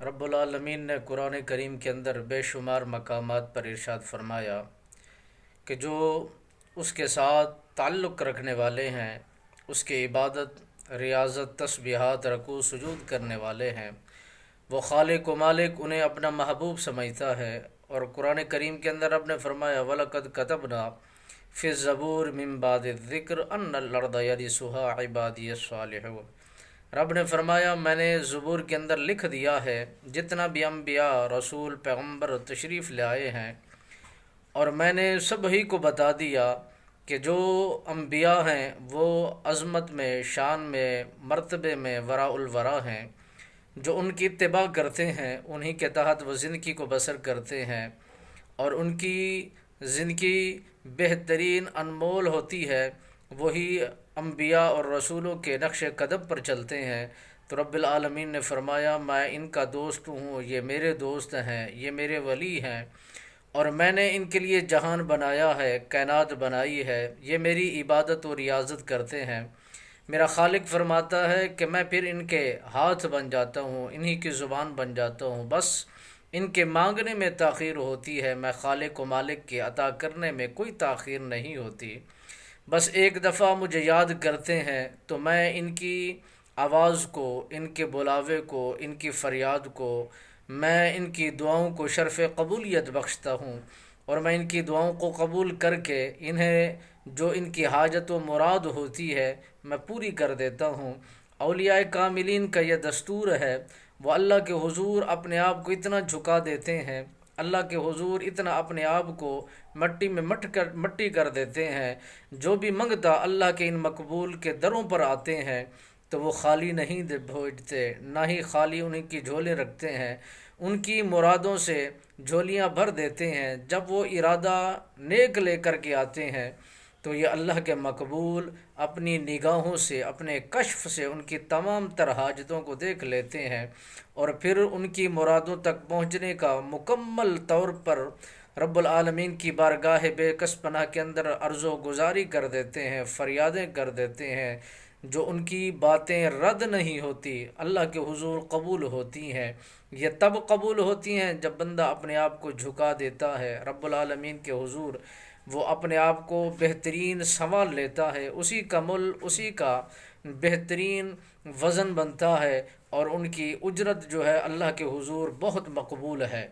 رب العالمین نے قرآن کریم کے اندر بے شمار مقامات پر ارشاد فرمایا کہ جو اس کے ساتھ تعلق رکھنے والے ہیں، اس کی عبادت، ریاضت، تسبیحات، رکوع سجود کرنے والے ہیں، وہ خالق و مالک انہیں اپنا محبوب سمجھتا ہے۔ اور قرآن کریم کے اندر رب نے فرمایا وَلَقَدْ كَتَبْنَا فِي الزَّبُورِ مِن بَعْدِ الذِّكْرِ أَنَّ الْأَرْضَ يَرِثُهَا عِبَادِيَ الصَّالِحُونَ۔ رب نے فرمایا میں نے زبور کے اندر لکھ دیا ہے جتنا بھی انبیاء، رسول، پیغمبر تشریف لے آئے ہیں، اور میں نے سب ہی کو بتا دیا کہ جو انبیاء ہیں وہ عظمت میں، شان میں، مرتبے میں وراء الورا ہیں۔ جو ان کی اتباع کرتے ہیں انہی کے تحت وہ زندگی کو بسر کرتے ہیں، اور ان کی زندگی بہترین انمول ہوتی ہے، وہی انبیاء اور رسولوں کے نقش قدم پر چلتے ہیں۔ تو رب العالمین نے فرمایا میں ان کا دوست ہوں، یہ میرے دوست ہیں، یہ میرے ولی ہیں، اور میں نے ان کے لیے جہان بنایا ہے، کائنات بنائی ہے، یہ میری عبادت و ریاضت کرتے ہیں۔ میرا خالق فرماتا ہے کہ میں پھر ان کے ہاتھ بن جاتا ہوں، انہی کی زبان بن جاتا ہوں، بس ان کے مانگنے میں تاخیر ہوتی ہے، میں خالق و مالک کے عطا کرنے میں کوئی تاخیر نہیں ہوتی۔ بس ایک دفعہ مجھے یاد کرتے ہیں تو میں ان کی آواز کو، ان کے بلاوے کو، ان کی فریاد کو، میں ان کی دعاؤں کو شرف قبولیت بخشتا ہوں، اور میں ان کی دعاؤں کو قبول کر کے انہیں جو ان کی حاجت و مراد ہوتی ہے میں پوری کر دیتا ہوں۔ اولیاء کاملین کا یہ دستور ہے، وہ اللہ کے حضور اپنے آپ کو اتنا جھکا دیتے ہیں، اللہ کے حضور اتنا اپنے آپ کو مٹی میں مٹی کر دیتے ہیں۔ جو بھی منگتا اللہ کے ان مقبول کے دروں پر آتے ہیں تو وہ خالی نہیں بھیجتے، نہ ہی خالی انہیں کی جھولے رکھتے ہیں، ان کی مرادوں سے جھولیاں بھر دیتے ہیں۔ جب وہ ارادہ نیک لے کر کے آتے ہیں تو یہ اللہ کے مقبول اپنی نگاہوں سے، اپنے کشف سے ان کی تمام تر حاجتوں کو دیکھ لیتے ہیں، اور پھر ان کی مرادوں تک پہنچنے کا مکمل طور پر رب العالمین کی بارگاہ بے کس پناہ کے اندر عرض و گزاری کر دیتے ہیں، فریادیں کر دیتے ہیں۔ جو ان کی باتیں رد نہیں ہوتی، اللہ کے حضور قبول ہوتی ہیں۔ یہ تب قبول ہوتی ہیں جب بندہ اپنے آپ کو جھکا دیتا ہے رب العالمین کے حضور، وہ اپنے آپ کو بہترین سنوار لیتا ہے، اسی کا مل، اسی کا بہترین وزن بنتا ہے، اور ان کی اجرت جو ہے اللہ کے حضور بہت مقبول ہے۔